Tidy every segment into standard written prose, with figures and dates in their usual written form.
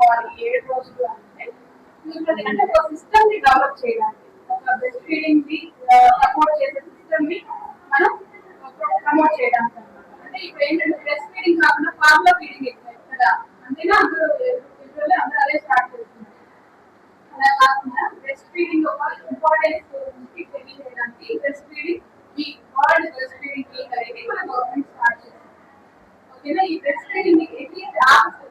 తీసుకోవాలి 7 రోజులు అంటే అంటే ఒక సిస్టమ్ ని డెవలప్ చేయడానికి, ఒక బ్రెస్ట్ ఫీడింగ్ ని సపోర్ట్ చేసే సిస్టమ్ ని మనం ప్రమోట్ చేయడానికి అన్నమాట. అంటే ఇప్పుడు ఏంటంటే బ్రెస్ట్ ఫీడింగ్ కాకుండా ఫార్ములా ఫీడింగ్ ఎక్కువ కదా, అంతేనా? అందరూ అందరూ అదే స్టార్ట్ చేస్తున్నారు. అలా కాకుండా బ్రెస్ట్ ఫీడింగ్ ఒక ఇంపార్టెన్స్ తెలియజేయడానికి breast feeding week, world breast feeding week అనేది మన గవర్నమెంట్ స్టార్ట్ చేస్తుంది. ఓకేనా? ఈ బ్రెస్ట్ ఫీడింగ్ ఎట్లీస్ట్ వరకు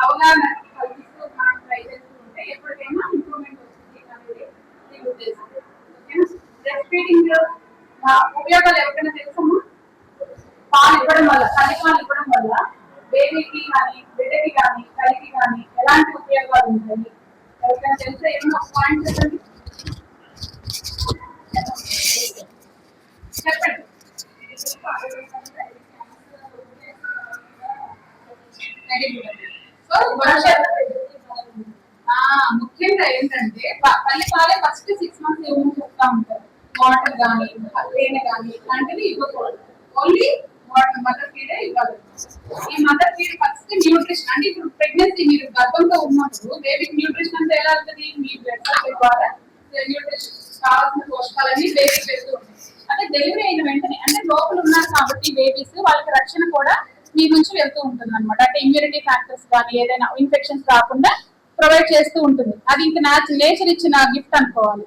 అవగాహన కల్పిస్తూ మనం ట్రై చేస్తూ ఉంటే ఎప్పటికైనా ఇంప్రూవ్మెంట్ వస్తుంది అనేది దీని ఉద్దేశం. ఓకేనా? బ్రెస్ట్ ఫీడింగ్ ఉపయోగాలు ఎవరికైనా తెలుసమ్మా? పాలు ఇవ్వడం వల్ల, తల్లి పాలు ఇవ్వడం వల్ల బేబీకి కానీ బిడ్డకి కానీ తల్లికి కానీ ఎలాంటి ఉపయోగాలు ఉంటాయి ఎవరికైనా తెలిసే? ఏమన్నా పాయింట్ చెప్పండి. చెప్పండి. సో ముఖ్యంగా ఏంటంటే తల్లి పాలే ఫస్ట్ 6 months ఇవ్వమని చెప్తా ఉంటారు. వాటర్ కానీ తేనె కానీ ఇలాంటివి ఇవ్వకూడదు. ఓన్లీ వాటర్, మదర్ ఫీడే ఇవ్వాలి. ఈ మదర్ ఫీడ్ ఫస్ట్ న్యూట్రిషన్ అంటే ఇప్పుడు ప్రెగ్నెన్సీ మీరు గర్భంతో ఉన్నప్పుడు బేబీకి న్యూట్రిషన్ అంటే ఎలా అవుతుంది? మీ బ్లడ్ ద్వారా న్యూట్రిషన్ కావాల్సిన పోషకాలన్నీ బేబీకి వెళ్తూ ఉంటాయి. అదే డెలివరీ అయిన వెంటనే అంటే లోపల ఉన్నారు కాబట్టి బేబీస్ వాళ్ళకి రక్షణ కూడా మీ నుంచి వెళ్తూ ఉంటుంది అనమాట. అంటే ఇమ్యూనిటీ ఫ్యాక్టర్స్ కానీ ఏదైనా ఇన్ఫెక్షన్స్ రాకుండా ప్రొవైడ్ చేస్తూ ఉంటుంది. అది ఇంకా నేచర్ ఇచ్చిన గిఫ్ట్ అనుకోవాలి.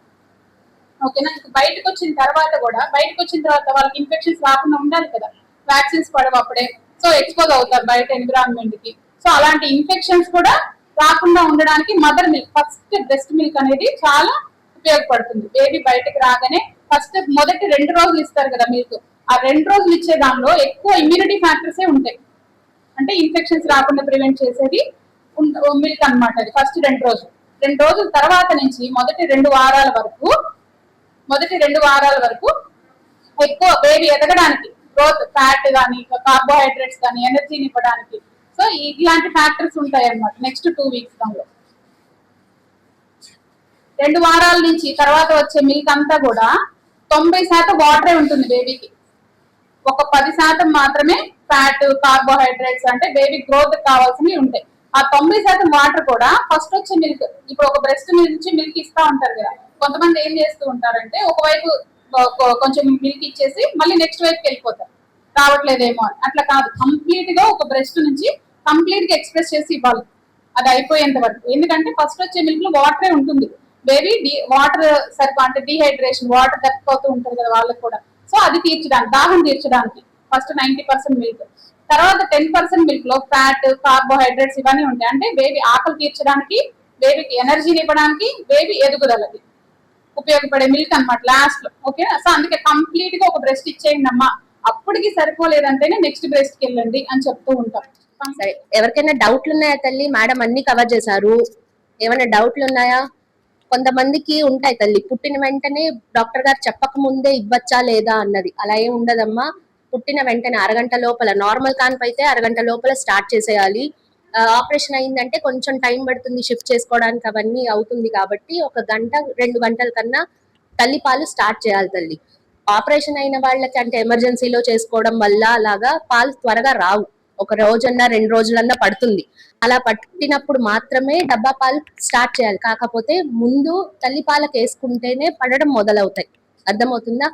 ఓకేనా? బయటకు వచ్చిన తర్వాత వాళ్ళకి ఇన్ఫెక్షన్స్ రాకుండా ఉండాలి కదా, వ్యాక్సిన్స్ పడవు అప్పుడే. సో ఎక్స్పోజ్ అవుతారు బయట ఎన్విరాన్మెంట్ కి. సో అలాంటి ఇన్ఫెక్షన్స్ కూడా రాకుండా ఉండడానికి mother milk, first breast milk అనేది చాలా ఉపయోగపడుతుంది. బేబీ బయటకు రాగానే ఫస్ట్ మొదటి 2 రోజులు ఇస్తారు కదా మిల్క్, ఆ 2 రోజులు ఇచ్చే దానిలో ఎక్కువ ఇమ్యూనిటీ ఫ్యాక్టర్సే ఉంటాయి. అంటే ఇన్ఫెక్షన్స్ రాకుండా ప్రివెంట్ చేసేది మిల్క్ అనమాట. అది ఫస్ట్ 2 రోజులు. 2 రోజుల తర్వాత నుంచి మొదటి 2 వారాల వరకు ఎక్కువ బేబీ ఎదగడానికి, గ్రోత్, ఫ్యాట్ కానీ కార్బోహైడ్రేట్స్ కానీ ఎనర్జీని ఇవ్వడానికి. సో ఇలాంటి ఫ్యాక్టర్స్ ఉంటాయి అన్నమాట నెక్స్ట్ 2 weeks దానిలో. 2 వారాల నుంచి తర్వాత వచ్చే మిల్క్ అంతా కూడా 90% వాటరే ఉంటుంది బేబీకి. ఒక 10% మాత్రమే ఫ్యాట్, కార్బోహైడ్రేట్స్ అంటే బేబీ గ్రోత్ కావాల్సినవి ఉంటాయి. ఆ 90% వాటర్ కూడా ఫస్ట్ వచ్చే మిల్క్, ఇప్పుడు ఒక బ్రెస్ట్ నుంచి మిల్క్ ఇస్తా ఉంటారు కదా, కొంతమంది ఏం చేస్తూ ఉంటారంటే ఒకవైపు కొంచెం మిల్క్ ఇచ్చేసి మళ్ళీ నెక్స్ట్ వైపుకి వెళ్ళిపోతారు, రావట్లేదేమో అని. అట్లా కాదు, కంప్లీట్ గా ఒక బ్రెస్ట్ నుంచి కంప్లీట్ గా ఎక్స్ప్రెస్ చేసి ఇవ్వాలి అది అయిపోయేంత వరకు. ఎందుకంటే ఫస్ట్ వచ్చే మిల్క్ లో వాటరే ఉంటుంది. బేబీ వాటర్ సరిపో అంటే డీహైడ్రేషన్, వాటర్ తప్పిపోతూ ఉంటుంది కదా వాళ్ళకి కూడా. సో అది తీర్చడానికి, దాహం తీర్చడానికి ఫస్ట్ 90% మిల్క్, తర్వాత 10% మిల్క్ లో ఫ్యాట్, కార్బోహైడ్రేట్స్ ఇవన్నీ ఉంటాయి. అంటే బేబీ ఆకలి తీర్చడానికి, బేబీకి ఎనర్జీని ఇవ్వడానికి, బేబీ ఎదుగుదలకి ఉపయోగపడే మిల్క్ అనమాట లాస్ట్ లో. ఓకే? సో అందుకే కంప్లీట్ గా ఒక బ్రెస్ట్ ఇచ్చేయండి అమ్మా, అప్పటికి సరిపోలేదంటేనే నెక్స్ట్ బ్రెస్ట్ కి వెళ్ళండి అని చెప్తూ ఉంటాం. సరే, ఎవరికైనా డౌట్లు ఉన్నాయా తల్లి? మేడం అన్ని కవర్ చేశారు. ఏమైనా డౌట్లు ఉన్నాయా? కొంతమందికి ఉంటాయి తల్లి, పుట్టిన వెంటనే డాక్టర్ గారు చెప్పక ముందే ఇవ్వచ్చా లేదా అన్నది. అలా ఏం ఉండదమ్మా. పుట్టిన వెంటనే అరగంట లోపల, నార్మల్ కాన్పు అయితే అరగంట లోపల స్టార్ట్ చేసేయాలి. ఆపరేషన్ అయిందంటే కొంచెం టైం పడుతుంది షిఫ్ట్ చేసుకోవడానికి, అవన్నీ అవుతుంది కాబట్టి 1 గంట 2 గంటల కన్నా తల్లి పాలు స్టార్ట్ చేయాలి తల్లి. ఆపరేషన్ అయిన వాళ్ళకి అంటే ఎమర్జెన్సీలో చేసుకోవడం వల్ల అలాగా పాలు త్వరగా రావు. 1 రోజన్నా 2 రోజులన్నా పడుతుంది. అలా పట్టినప్పుడు మాత్రమే డబ్బా పాలు స్టార్ట్ చేయాలి. కాకపోతే ముందు తల్లి పాలకు వేసుకుంటేనే పడడం మొదలవుతాయి. అర్థమవుతుందా?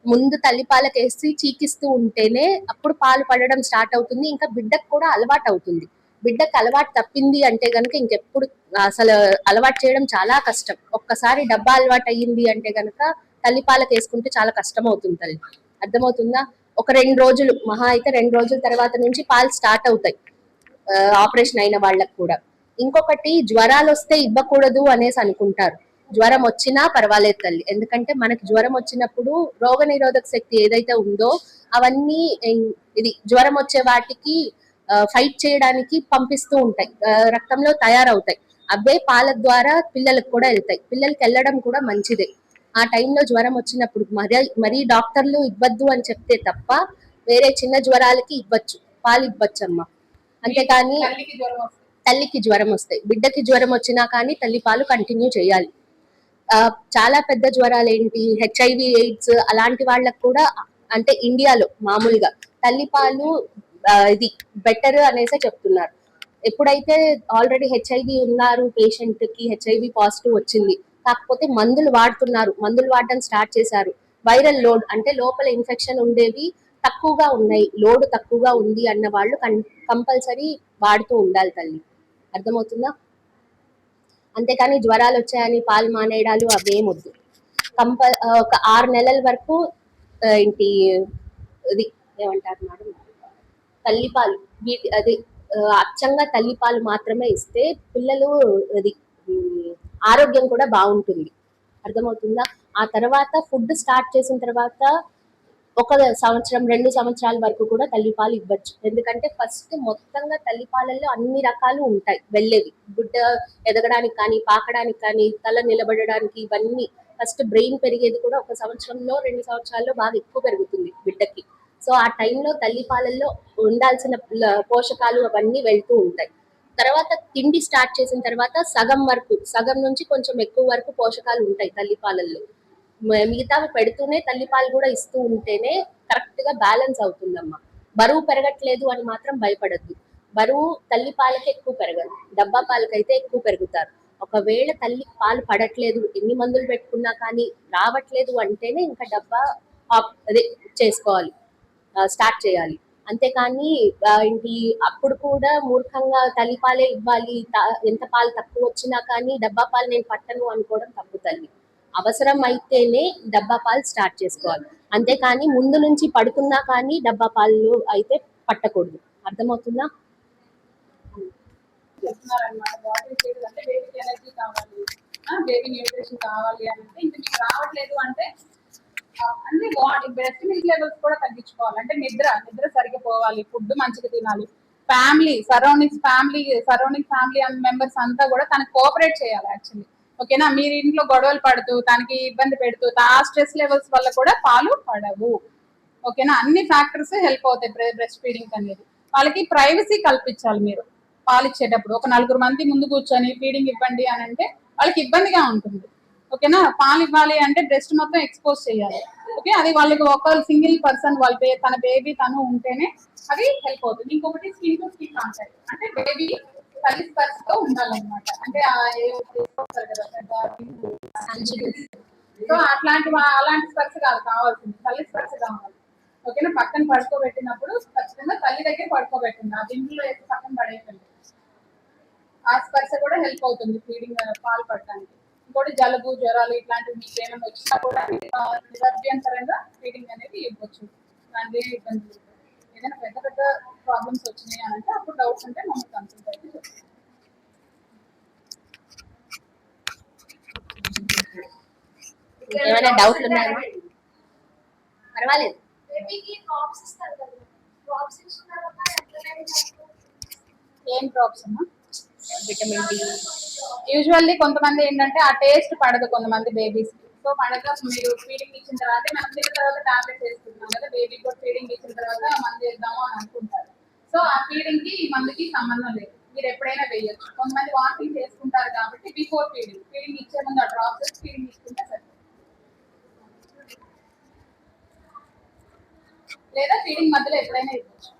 ముందు తల్లి పాలకు వేసి చీకిస్తూ ఉంటేనే అప్పుడు పాలు పడడం స్టార్ట్ అవుతుంది. ఇంకా బిడ్డకు కూడా అలవాటు అవుతుంది. బిడ్డకు అలవాటు తప్పింది అంటే గనుక ఇంకెప్పుడు అసలు అలవాటు చేయడం చాలా కష్టం. ఒక్కసారి డబ్బా అలవాటు అయ్యింది అంటే గనుక తల్లి పాలకు వేసుకుంటే చాలా కష్టం అవుతుంది తల్లి. అర్థమవుతుందా? ఒక 2 రోజులు, మహా అయితే 2 రోజుల తర్వాత నుంచి పాలు స్టార్ట్ అవుతాయి ఆపరేషన్ అయిన వాళ్ళకు కూడా. ఇంకొకటి, జ్వరాలు వస్తే ఇవ్వకూడదు అనేసి అనుకుంటారు. జ్వరం వచ్చినా పర్వాలేదు తల్లి, ఎందుకంటే మనకి జ్వరం వచ్చినప్పుడు రోగ నిరోధక శక్తి ఏదైతే ఉందో అవన్నీ ఇది జ్వరం వచ్చే వాటికి ఫైట్ చేయడానికి పంపిస్తూ ఉంటాయి, రక్తంలో తయారవుతాయి. అవే పాల ద్వారా పిల్లలకు కూడా వెళ్తాయి. పిల్లలకి వెళ్ళడం కూడా మంచిదే. ఆ టైంలో జ్వరం వచ్చినప్పుడు మరీ డాక్టర్లు ఇవ్వద్దు అని చెప్తే తప్ప వేరే చిన్న జ్వరాలకి ఇవ్వచ్చు, పాలు ఇవ్వచ్చు అమ్మ. అంతేకాని తల్లికి జ్వరం వస్తాయి, బిడ్డకి జ్వరం వచ్చినా కానీ తల్లి పాలు కంటిన్యూ చేయాలి. చాలా పెద్ద జ్వరాలు ఏంటి, HIV, AIDS అలాంటి వాళ్ళకు కూడా అంటే ఇండియాలో మామూలుగా తల్లి పాలు ఇది బెటర్ అనేసే చెప్తున్నారు. ఎప్పుడైతే ఆల్రెడీ హెచ్ఐవి ఉన్నారు, పేషెంట్ కి హెచ్ఐవి పాజిటివ్ వచ్చింది, కాకపోతే మందులు వాడుతున్నారు, మందులు వాడడం స్టార్ట్ చేశారు, వైరల్ లోడ్ అంటే లోపల ఇన్ఫెక్షన్ ఉండేవి తక్కువగా ఉన్నాయి, లోడ్ తక్కువగా ఉంది అన్న వాళ్ళు కంపల్సరీ వాడుతూ ఉండాలి తల్లి. అర్థమవుతుందా? అంతేకాని జ్వరాలు వచ్చాయని పాలు మానేయడాలు అవేమొద్దు. ఒక 6 నెలల వరకు ఏంటి ఇది ఏమంటారు మేడం, తల్లిపాలు వీటి అది అచ్చంగా తల్లిపాలు మాత్రమే ఇస్తే పిల్లలు అది ఆరోగ్యం కూడా బాగుంటుంది. అర్థమవుతుందా? ఆ తర్వాత ఫుడ్ స్టార్ట్ చేసిన తర్వాత 1 సంవత్సరం 2 సంవత్సరాల వరకు కూడా తల్లిపాలు ఇవ్వచ్చు. ఎందుకంటే ఫస్ట్ మొత్తంగా తల్లిపాలల్లో అన్ని రకాలు ఉంటాయి వెళ్ళేవి, గుడ్డ ఎదగడానికి కానీ, పాకడానికి కానీ, తల నిలబడడానికి, ఇవన్నీ ఫస్ట్ బ్రెయిన్ పెరిగేది కూడా 1 సంవత్సరంలో 2 సంవత్సరాల్లో బాగా ఎక్కువ పెరుగుతుంది బిడ్డకి. సో ఆ టైంలో తల్లిపాలల్లో ఉండాల్సిన పోషకాలు అవన్నీ వెళ్తూ ఉంటాయి. తర్వాత తిండి స్టార్ట్ చేసిన తర్వాత సగం నుంచి కొంచెం ఎక్కువ వరకు పోషకాలు ఉంటాయి తల్లిపాలల్లో. మిగతావి పెడుతూనే తల్లిపాలు కూడా ఇస్తూ ఉంటేనే కరెక్ట్ గా బ్యాలెన్స్ అవుతుందమ్మా. బరువు పెరగట్లేదు అని మాత్రం భయపడద్దు. బరువు తల్లి పాలకి ఎక్కువ పెరగదు, డబ్బా పాలకైతే ఎక్కువ పెరుగుతారు. ఒకవేళ తల్లి పాలు పడట్లేదు, ఎన్ని మందులు పెట్టుకున్నా కానీ రావట్లేదు అంటేనే ఇంకా డబ్బా అదే చేసుకోవాలి, స్టార్ట్ చేయాలి. అంతేకాని ఏంటి అప్పుడు కూడా మూర్ఖంగా తల్లిపాలే ఇవ్వాలి, ఎంత పాలు తక్కువ వచ్చినా కానీ డబ్బా పాలు నేను పట్టను అనుకోవడం తప్పు తల్లి. అవసరం అయితేనే డబ్బా పాలు స్టార్ట్ చేసుకోవాలి, అంతేకాని ముందు నుంచి పడుతున్నా కానీ డబ్బా పాలు అయితే పట్టకూడదు. అర్థమవుతుందా? చెప్తున్నారనమాట. బాడీ ఫీడ్ అంటే బేబీకి ఎనర్జీ కావాలి, బేబీ న్యూట్రిషన్ కావాలి అని అంటే ఇంకా మీకు రావట్లేదు అంటే అన్ని బాడీ బ్రెస్ట్ మిల్క్ లెవెల్స్ కూడా తగ్గించుకోవాలి. అంటే నిద్ర సరిగ్గా పోవాలి, ఫుడ్ మంచిగా తినాలి, సరౌండింగ్ ఫ్యామిలీ మెంబర్స్ అంతా కూడా తనకు కోఆపరేట్ చేయాలి యాక్చువల్లీ. ఓకేనా? మీరు ఇంట్లో గొడవలు పడుతూ తనకి ఇబ్బంది పెడుతూ ఆ స్ట్రెస్ లెవెల్స్ వల్ల కూడా పాలు పడవు. ఓకేనా? అన్ని ఫ్యాక్టర్స్ హెల్ప్ అవుతాయి బ్రెస్ట్ ఫీడింగ్ అనేది. వాళ్ళకి ప్రైవసీ కల్పించాలి మీరు పాలు ఇచ్చేటప్పుడు. ఒక 4 మంది ముందు కూర్చొని ఫీడింగ్ ఇవ్వండి అని అంటే వాళ్ళకి ఇబ్బందిగా ఉంటుంది. ఓకేనా? పాలు ఇవ్వాలి అంటే బ్రెస్ట్ మొత్తం ఎక్స్పోజ్ చేయాలి. ఓకే, అది వాళ్ళకి ఒక సింగిల్ పర్సన్ తన బేబీ తను ఉంటేనే అది హెల్ప్ అవుతుంది. ఇంకొకటి స్కిన్ టు స్కిన్ కాంటాక్ట్, అంటే బేబీ తల్లి స్పర్శతో ఉండాలన్నమాట. అంటే సో అలాంటి స్పర్శ కావాల్సింది, తల్లి స్పర్శ కావాలి. ఓకేనా? పక్కన పడుకోబెట్టినప్పుడు ఖచ్చితంగా తల్లి దగ్గర పడుకోబెట్టింది, ఆ దిండులో వేసి పక్కన పడేయండి. ఆ స్పర్శ కూడా హెల్ప్ అవుతుంది ఫీడింగ్ పాలు పడటానికి. ఇంకోటి జలుబు జ్వరాలు ఇట్లాంటివి మీకు ఏమైనా వచ్చినా కూడా నిరభ్యంతరంగా ఫీడింగ్ అనేది ఇవ్వచ్చు, దాని ఇబ్బంది. ఏదైనా పెద్ద పెద్ద ప్రాబ్లమ్స్ వచ్చినాయి అని అంటే అప్పుడు డౌట్స్ ఉంటే మమ్మల్ని కన్సల్ట్ అయితే చెప్తాం. ఏమైనా డౌట్లు ఉన్నాయా? పర్వాలేదు. ఏం డ్రాప్స్ అమ్మా? Vitamin D. యూజువల్లీ కొంతమంది ఏంటంటే ఆ టేస్ట్ పడదు కొంతమంది బేబీస్. సో పడక మీరు ఫీడింగ్ ఇచ్చిన తర్వాత మనం తిన్న తర్వాత టాబ్లెట్స్ వేసుకుంటున్నాం కదా, బేబీ కూడా ఫీడింగ్ ఇచ్చిన తర్వాత మందు వేద్దాము అని అనుకుంటారు. సో ఆ ఫీడింగ్ కి ఈ మందుకి సంబంధం లేదు, మీరు ఎప్పుడైనా వేయొచ్చు. కొంతమంది వాకింగ్ చేసుకుంటారు కాబట్టి బిఫోర్ ఫీడింగ్ ఇచ్చే ముందు ఆ డ్రాప్స్ ఫీడింగ్ ఇచ్చుకుంటే సరే, లేదా ఫీడింగ్ మధ్యలో ఎప్పుడైనా ఇవ్వచ్చు.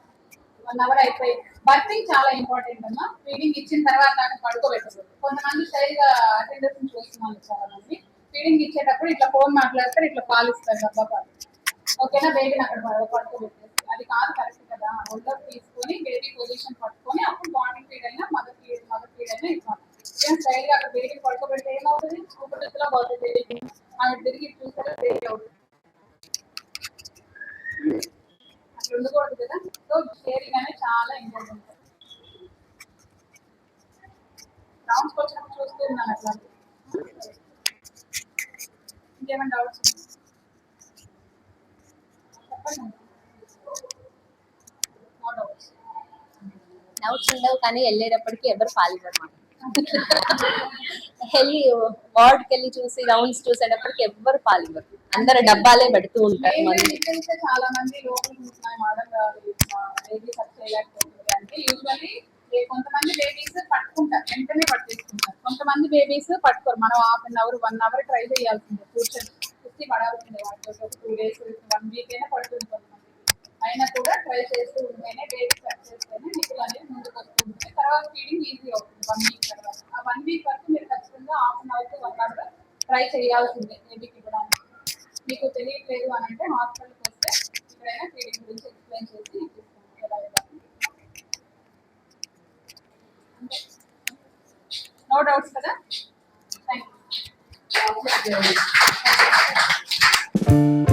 1 అవర్ అయిపోయి బర్తింగ్ చాలా ఇంపార్టెంట్ అమ్మా. ఫీడింగ్ ఇచ్చిన తర్వాత పడుకోబెట్టకూడదు. కొంతమంది స్టైల్గా అటెండర్స్ చూస్తున్నాను చాలా మంది, ఫీడింగ్ ఇచ్చేటప్పుడు ఇట్లా ఫోన్ మాట్లాడతారు, ఇట్లా పాలు ఇస్తారు డబ్బా పాలు. ఓకేనా? బేబీని అక్కడ పడుకోబెట్టేసి, అది కాదు కరెక్ట్ కదా. ఒళ్ళో తీసుకొని బేబీ పొజిషన్ పట్టుకొని అప్పుడు మార్నింగ్ ఫీడ్ అయినా మదర్ ఫీడ్ అయినా ఇవ్వాలి. స్టైల్గా అక్కడ బేబీని పడుకోబెడితే ఏమవుతుంది, ఊపిరితిత్తులో పోతుంది బేబీ, ఆమె తిరిగి చూసారా బేబీ అవుతుంది, అట్లా ఉండకూడదు కదా. సో షేరింగ్ అనేది చాలా ఇంపార్టెంట్. రౌండ్స్కి వచ్చినప్పుడు చూస్తూ ఉన్నాను అట్లా. ఇంకేమైనా డౌట్స్ చెప్పండి. డౌట్స్ ఉండవు కానీ వెళ్ళేటప్పటికి ఎవరు పాల్గొనమాట. వెళ్ళి వార్డ్కి వెళ్ళి చూసి రౌండ్స్ చూసేటప్పటికి ఎవ్వరు పాల్గొనరు, అందరు డబ్బాలే పెడుతూ ఉంటారు. చాలా మంది లోపల చూస్తున్నాయి మేడం బేబీ సర్చ్ చేయలేకపోతుంది అంటే యూజువల్లీ కొంతమంది బేబీస్ పట్టుకుంటారు, వెంటనే పట్టేసుకుంటారు. కొంతమంది బేబీస్ పట్టుకోరు. మనం 1 అవర్ ట్రై చేయాల్సిందే, కూర్చొని కుర్చీ పడాల్సిందే. వాటితో 2 days 1 week అయినా పడుతుంది కొంతమంది. అయినా కూడా ట్రై చేస్తూ ఉంటేనే బేబీ సెట్ చేస్తేనే నిప్పులు అనేది ముందుకు వస్తూ ఉంటుంది. తర్వాత ఫీడింగ్ ఈజీ అవుతుంది 1 వీక్ తర్వాత. ఆ 1 వీక్ వరకు మీరు ఖచ్చితంగా half an hour to 1 hour try చేయాల్సిందే బేబీకి ఇవ్వడానికి. మీకు తెలియట్లేదు అని అంటే హాస్పిటల్కి వస్తే ఇక్కడైనా ఫీడింగ్ గురించి ఎక్స్ప్లెయిన్ చేసి ఇప్పిస్తాను ఎలా ఇవ్వాలి. నో డౌట్స్ కదా? Thank you.